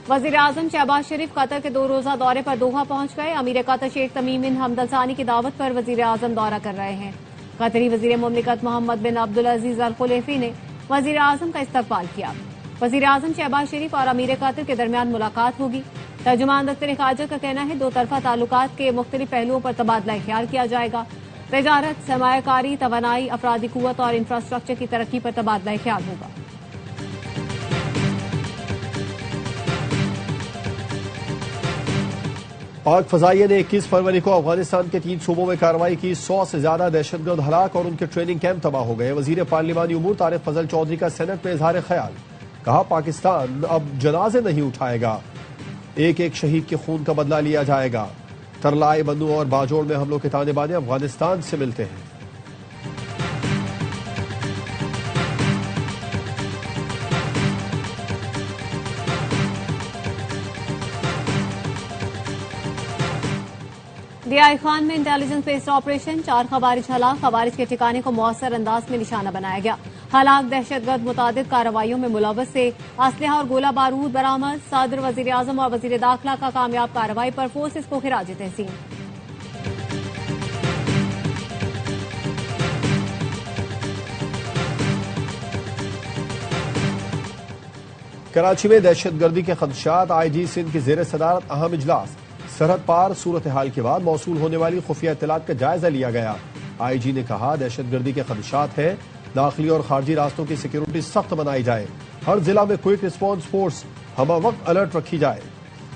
वजीर आजम शहबाज शरीफ कतर के 2 रोजा दौरे पर दोहा पहुंच गए। अमीर कतर शेख तमीम बिन हमद अल सानी की दावत पर वजीर आजम दौरा कर रहे हैं। कतरी वजीर मुमलिकत मोहम्मद बिन अब्दुल अजीज अल खुलैफी ने वजीर आजम का इस्तकबाल किया। वजीर आजम शहबाज शरीफ और अमीर कतर के दरमियान मुलाकात होगी। तर्जुमान दफ्तर खारजा का कहना है 2 तरफा ताल्लुकात के मुख्तलिफ पहलुओं पर तबादला ख्याल किया जाएगा। तजारत, सरमायाकारी, तवानाई, अफरादी कुव्वत और इंफ्रास्ट्रक्चर की तरक्की पर तबादला ख्याल होगा। पाक फजाइया ने 21 फरवरी को अफगानिस्तान के 3 सूबों में कार्रवाई की। 100 से ज्यादा दहशतगर्द हलाक और उनके ट्रेनिंग कैंप तबाह हो गए। वजीर पार्लिमानी उमूर तारिक फजल चौधरी का सेनेट में इजहार ख्याल। कहा, पाकिस्तान अब जनाजे नहीं उठाएगा, एक एक शहीद के खून का बदला लिया जाएगा। तरलाई, बन्नू और बाजोड़ में हमलों के ताने बाने अफगानिस्तान से मिलते हैं। दियाई खान में इंटेलिजेंस बेस्ड ऑपरेशन, 4 खवारिज हलाक। खवारिज के ठिकाने को मौसर अंदाज में निशाना बनाया गया। हलाक दहशतगर्द मुतादिद कार्रवाइयों में मुलव्वस से असलहा और गोला बारूद बरामद। सदर, वजीर आजम और वजीर दाखिला का कामयाब कार्रवाई पर फोर्सेस को खिराज तहसीन। कराची में दहशतगर्दी के खदशात, आईजी सिंध की जेर सदारत अहम इजलास। सरहद पार सूरत हाल के बाद मौसूल होने वाली खुफिया इत्तलात का जायजा लिया गया। आईजी ने कहा, दहशतगर्दी के खदशात है, दाखिली और खारजी रास्तों की सिक्योरिटी सख्त बनाई जाए। हर जिला में क्विक रिस्पॉन्स फोर्स हमा वक्त अलर्ट रखी जाए।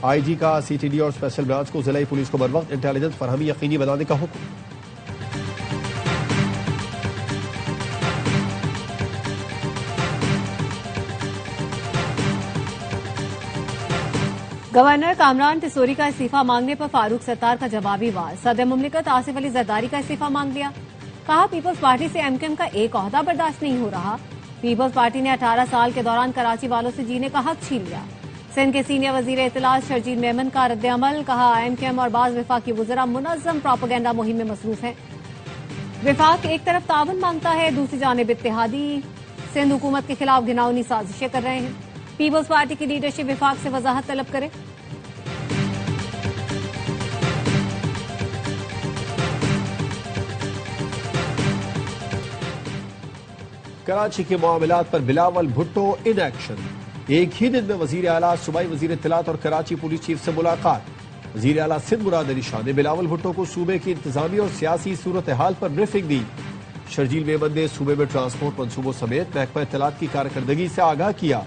आईजी का सीटीडी और स्पेशल ब्रांच को जिला पुलिस को बर वक्त इंटेलिजेंस फरहमी यकीनी बनाने का हुक्म। गवर्नर कामरान तिसोरी का इस्तीफा मांगने पर फारूक सत्तार का जवाबी वार। सदर मुमलिकत आसिफ अली जरदारी का इस्तीफा मांग लिया। कहा, पीपल्स पार्टी से एमकेएम का एक ओहदा बर्दाश्त नहीं हो रहा। पीपल्स पार्टी ने 18 साल के दौरान कराची वालों से जीने का हक छीन लिया। सिंध के सीनियर वजीर इत्तलात शर्जील मेमन का रद्द-ए-अमल। कहा, एमकेएम और बाज विफाकी वज़रा मुनज़्ज़म प्रोपेगेंडा मुहिम में मसरूफ हैं। विफाक एक तरफ ताउन मांगता है, दूसरी जानिब इत्तेहादी सिंध हुकूमत के खिलाफ घिनौनी साजिशें कर रहे हैं। पीपल्स पार्टी की लीडरशिप विफाक से वजाहत तलब करे। कराची के मामलात पर बिलावल भुट्टो इन एक्शन। एक ही दिन में वजीर आला, सूबाई वजीर इत्तलात और कराची पुलिस चीफ से मुलाकात। वजीर आला सिंध मुराद अली शाह ने बिलावल भुट्टो को सूबे की इंतजामी और सियासी सूरत हाल पर ब्रीफिंग दी। शर्जील मेमन ने सूबे में ट्रांसपोर्ट मंसूबों समेत महकमा इत्तलात की कारकर्दगी से आगाह किया।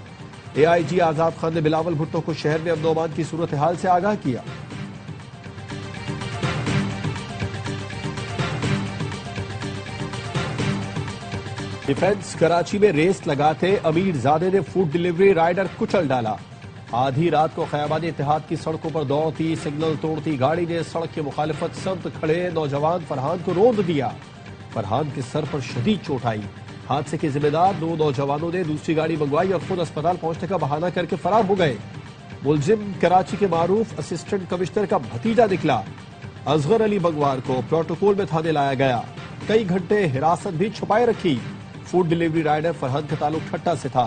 एआईजी आजाद खान ने बिलावल भुट्टो को शहर में अमन ओ अमान की सूरत हाल से आगाह किया। डिफेंस कराची में रेस लगाते अमीर जादे ने फूड डिलीवरी राइडर कुचल डाला। आधी रात को खयाबान इत्तेहाद की सड़कों पर दौड़ती, सिग्नल तोड़ती गाड़ी ने सड़क की मुखालिफत संत खड़े नौजवान फरहान को रोंद दिया। फरहान के सर पर शदीद चोट आई। हादसे के जिम्मेदार 2 नौजवानों ने दूसरी गाड़ी मंगवाई और खुद अस्पताल पहुंचने का बहाना करके फरार हो गए। मुलजिम कराची के मारूफ असिस्टेंट कमिश्नर का भतीजा निकला। असगर अली बगवार को प्रोटोकॉल में थाने लाया गया। कई घंटे हिरासत भी छुपाए रखी। फूड डिलीवरी राइडर फरहान का ताल्लुक ठट्टा से था।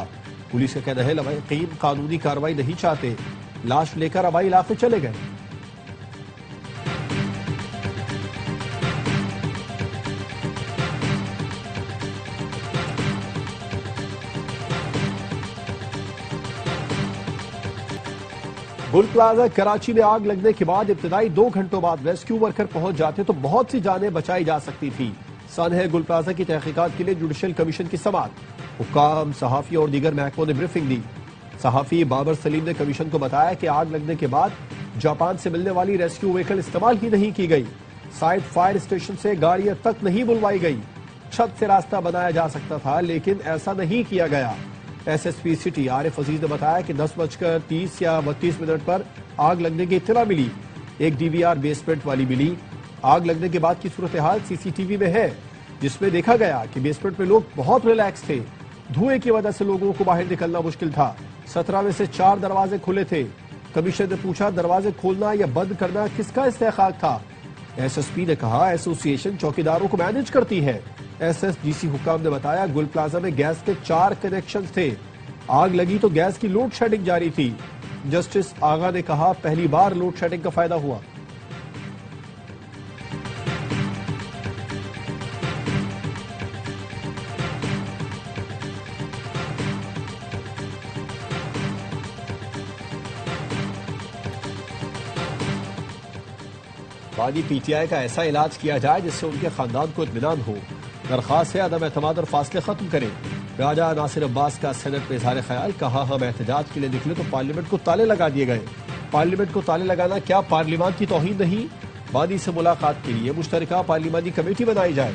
पुलिस का कहना है, लवाहिकीन कानूनी कार्रवाई नहीं चाहते। लाश लेकर आबाई इलाके चले गए। गुल प्लाजा कराची में आग लगने के बाद इब्तिदाई 2 घंटों बाद रेस्क्यू वर्कर पहुंच जाते तो बहुत सी जानें बचाई जा सकती थी। सानह गुल प्लाजा की तहकीकात के लिए जुडिशल कमीशन की समाअत। हुक्काम, सहाफी और दीगर महकमों ने ब्रीफिंग दी। सहाफी बाबर सलीम ने कमीशन को बताया कि आग लगने के बाद जापान से मिलने वाली रेस्क्यू व्हीकल इस्तेमाल ही नहीं की गई। साइड फायर स्टेशन से गाड़ियां तक नहीं बुलवाई गई। छत से रास्ता बनाया जा सकता था, लेकिन ऐसा नहीं किया गया। एसएसपी सिटी आरिफ अजीज ने बताया कि 10:30 या 32 पर आग लगने की इत्तला मिली। एक डीवीआर बेसमेंट वाली मिली। आग लगने के बाद की सूरत हाल सीसीटीवी में है, जिसमें देखा गया कि बेसमेंट में लोग बहुत रिलैक्स थे। धुएं की वजह से लोगों को बाहर निकलना मुश्किल था। 17 में से 4 दरवाजे खुले थे। कमिश्नर ने पूछा, दरवाजे खोलना या बंद करना किसका इस्तेखाक था? एसएसपी ने कहा, एसोसिएशन चौकीदारों को मैनेज करती है। एसएसडीसी हुक्काम ने बताया, गुल प्लाजा में गैस के 4 कनेक्शन थे। आग लगी तो गैस की लोड शेडिंग जारी थी। जस्टिस आगा ने कहा, पहली बार लोड शेडिंग का फायदा हुआ। बानी पीटीआई का ऐसा इलाज किया जाए जिससे उनके खानदान को इत्मीनान हो। दरखास्त है अदम एतमाद और फासले खत्म करें। राजा नासिर अब्बास का सेनेट में इजहार ख्याल, कहा हम एहतजाज के लिए निकले तो पार्लियामेंट को ताले लगा दिए गए। पार्लियामेंट को ताले लगाना क्या पार्लियामान की तौहीन नहीं? बानी से मुलाकात के लिए मुश्तरका पार्लिमानी कमेटी बनाई जाए।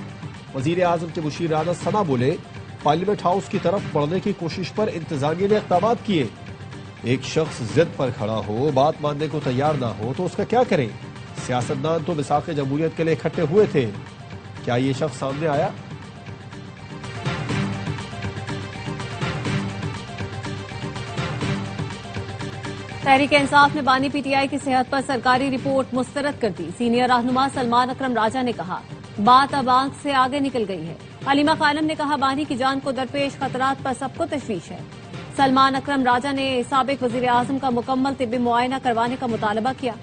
वजीर आजम के मुशीर राना सना बोले, पार्लियामेंट हाउस की तरफ बढ़ने की कोशिश पर इंतजामिया ने इक़दाम किए। एक शख्स जिद पर खड़ा हो, बात मानने को तैयार ना हो तो उसका क्या करें? सियासतदान तो मिसाक़ जमहूरियत के लिए इकट्ठे हुए थे, क्या ये शख्स सामने आया? तहरीक इंसाफ ने बानी पीटीआई की सेहत पर सरकारी रिपोर्ट मुस्तरद कर दी। सीनियर रहनुमा सलमान अकरम राजा ने कहा, बात अब आंख से आगे निकल गई है। हलीमा खानम ने कहा, बानी की जान को दरपेश खतरात पर सबको तशवीश है। सलमान अकरम राजा ने साबिक वजीर आजम का मुकम्मल तिब्बी मुआयना करवाने का मुतालबा किया।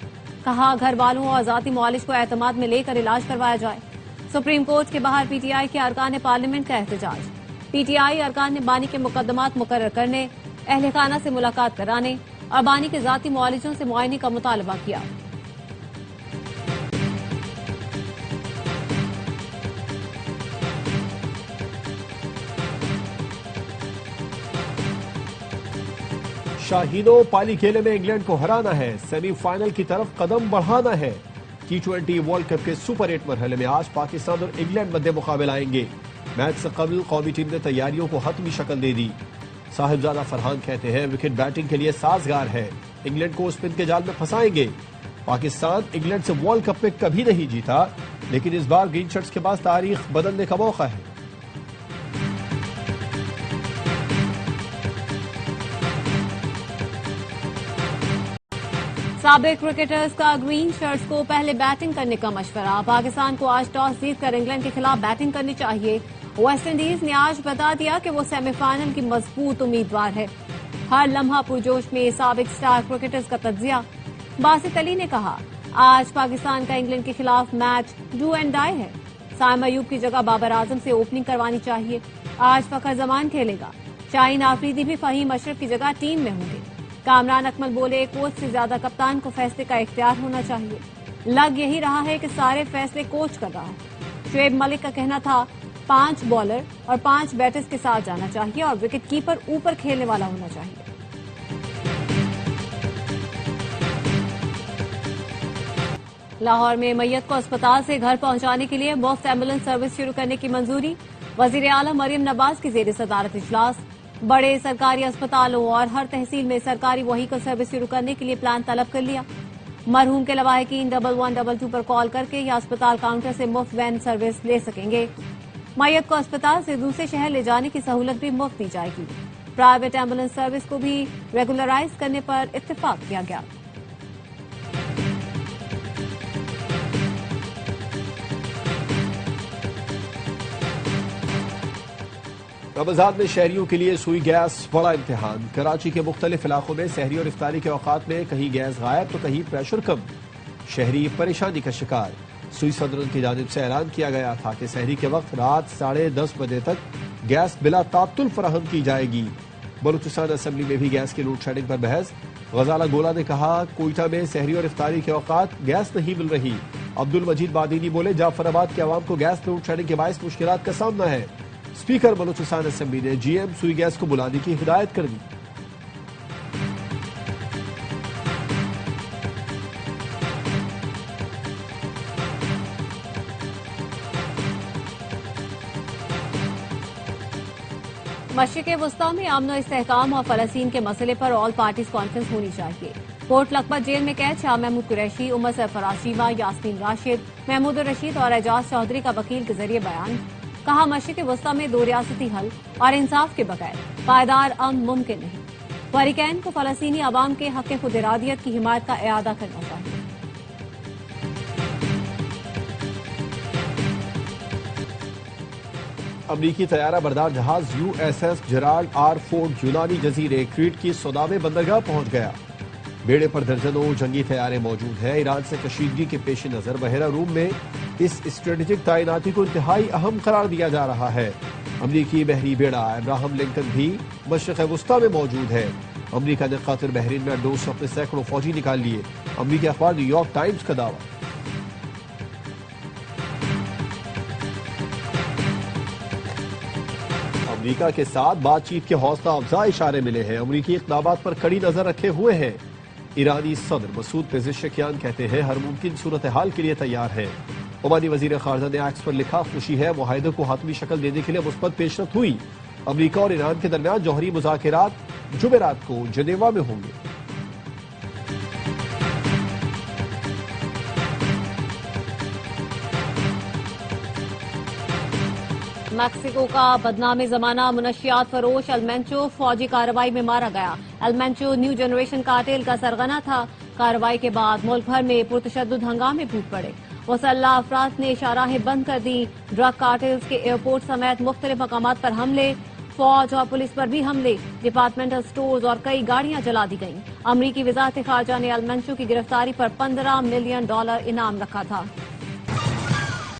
कहा, घर वालों और जाती मुआलिज को एतमाद में लेकर इलाज करवाया जाए। सुप्रीम कोर्ट के बाहर पीटीआई के अरकान पार्लियामेंट का एहतजाज। पीटीआई अरकान ने बानी के मुकदमात मुकर्रर करने, अहले खाना से मुलाकात कराने और बानी के जाती मुआलिजों से मुआयने का मुतालबा किया। शाहीनों पाली खेले में इंग्लैंड को हराना है, सेमीफाइनल की तरफ कदम बढ़ाना है। T20 वर्ल्ड कप के सुपर 8 मरहले में आज पाकिस्तान और इंग्लैंड मध्य मुकाबला आएंगे। मैच से कबल कौमी टीम ने तैयारियों को हतमी शक्ल दे दी। साहिबजादा फरहान कहते हैं, विकेट बैटिंग के लिए साजगार है, इंग्लैंड को स्पिन के जाल में फंसाएंगे। पाकिस्तान इंग्लैंड से वर्ल्ड कप में कभी नहीं जीता, लेकिन इस बार ग्रीन शर्ट्स के पास तारीख बदलने का मौका है। साबिक क्रिकेटर्स का ग्रीन शर्ट्स को पहले बैटिंग करने का मशवरा। पाकिस्तान को आज टॉस जीतकर इंग्लैंड के खिलाफ बैटिंग करनी चाहिए। वेस्ट इंडीज ने आज बता दिया कि वो सेमीफाइनल की मजबूत उम्मीदवार है। हर लम्हा पुरजोश में साबिक स्टार क्रिकेटर्स का तज्जिया। बासित अली ने कहा, आज पाकिस्तान का इंग्लैंड के खिलाफ मैच डू एंड डाई है। साइम अयूब की जगह बाबर आजम से ओपनिंग करवानी चाहिए। आज फखर जमान खेलेगा। शाहीन आफरीदी भी फहीम अशरफ की जगह टीम में होंगे। कामरान अकमल बोले, कोच से ज्यादा कप्तान को फैसले का इख्तियार होना चाहिए। लग यही रहा है कि सारे फैसले कोच कर रहा है। शुएब मलिक का कहना था, 5 बॉलर और 5 बैटर्स के साथ जाना चाहिए और विकेट कीपर ऊपर खेलने वाला होना चाहिए। लाहौर में मैयत को अस्पताल से घर पहुंचाने के लिए मुफ्त एम्बुलेंस सर्विस शुरू करने की मंजूरी। वजीर आला मरियम नवाज की जेर सदारत इजलास। बड़े सरकारी अस्पतालों और हर तहसील में सरकारी व्हीकल सर्विस शुरू करने के लिए प्लान तलब कर लिया। मरहूम के लवाहिकीन 1122 पर कॉल करके या अस्पताल काउंटर से मुफ्त वैन सर्विस ले सकेंगे। मैयत को अस्पताल से दूसरे शहर ले जाने की सहूलत भी मुफ्त दी जाएगी। प्राइवेट एम्बुलेंस सर्विस को भी रेगुलराइज करने पर इत्तेफाक किया गया। रमजान में शहरियों के लिए सुई गैस बड़ा इम्तिहान। कराची के मुख्तलिफ इलाकों में सहरी और इफ्तारी के औकात में कहीं गैस गायब तो कहीं प्रेशर कम। शहरी परेशानी का शिकार। सुई सदरन की जानिब से ऐलान किया गया था कि सहरी के वक्त रात 10:30 बजे तक गैस बिला तातुल फराहम की जाएगी। बलूचिस्तान असेंबली में भी गैस की लोड शेडिंग पर बहस। गजाला गोला ने कहा, कोयटा में सहरी और इफ्तारी के औकात गैस नहीं मिल रही। अब्दुल मजीद बादीनी बोले, जाफराबाद के अवाम को गैस लोड शेडिंग के बायस मुश्किलात का सामना है। स्पीकर बलूचिस्तान असेंबली ने जीएम सुई गैस को बुलाने की हिदायत कर दी। मशरिक़ वस्ता में अमन और इस्तेहकाम और फलस्तीन के मसले पर ऑल पार्टीज कॉन्फ्रेंस होनी चाहिए। कोर्ट लखपत जेल में कैद शाह महमूद कुरैशी, उमर सरफराज शीमा, यास्मीन राशिद, महमूद रशीद और एजाज चौधरी का वकील के जरिए बयान। कहा, मशरिक़ वस्ता में 2 रियासती हल और इंसाफ के बगैर पायदार अमन मुमकिन नहीं। फरीकैन को फलस्तीनी अवाम के हक खुद इरादियत की हिमायत का इआदा करना चाहिए। अमरीकी तैयारा बरदार जहाज USS जेराल्ड R. फोर्ड यूनानी जजीरे क्रीट की सोदामे बंदरगाह पहुंच गया। बेड़े पर दर्जनों जंगी तैयारे मौजूद हैं। ईरान से कशीदगी के पेश नजर बहरा रूम में इस स्ट्रेटेजिक तैनाती को इंतहाई अहम करार दिया जा रहा है। अमरीकी बहरी बेड़ा अब्राहम लिंकन भी मशरिक़ वुस्ता में मौजूद है। अमरीका ने क़तर बहरीन में अड्डों से अपने सैकड़ों फौजी निकाल लिए। अमरीकी अखबार न्यूयॉर्क टाइम्स का दावा। अमरीका के साथ बातचीत के हौसला अफजा इशारे मिले हैं। अमरीकी इक़दामात पर कड़ी नजर रखे हुए हैं। ईरानी सदर मसूद पेज़ेश्कियान कहते हैं हर मुमकिन सूरत हाल के लिए तैयार है। ओमानी वजीर खारजा ने एक्स पर लिखा, खुशी है मुआहदे को हातमी शक्ल देने के लिए मुस्बत पेशरफ्त हुई। अमरीका और ईरान के दरमियान जौहरी मुज़ाकरात जुमेरात को जनेवा में होंगे। मैक्सिको का बदनाम जमाना मुनशियात फरोश एलमेंचो फौजी कार्रवाई में मारा गया। एलमेंचो न्यू जनरेशन कार्टेल का सरगना था। कार्रवाई के बाद मुल्क भर में पुरतशद्दुद हंगामे फूट पड़े। मुसल्लह अफराद ने शाहराहें बंद कर दी। ड्रग कार्टेल्स के एयरपोर्ट समेत मुख्तलिफ मकामात पर हमले, फौज और पुलिस पर भी हमले, डिपार्टमेंटल स्टोर्स और कई गाड़ियां जला दी गईं। अमरीकी वजारत खारजा ने एलमेंचो की गिरफ्तारी पर $15 मिलियन इनाम रखा था।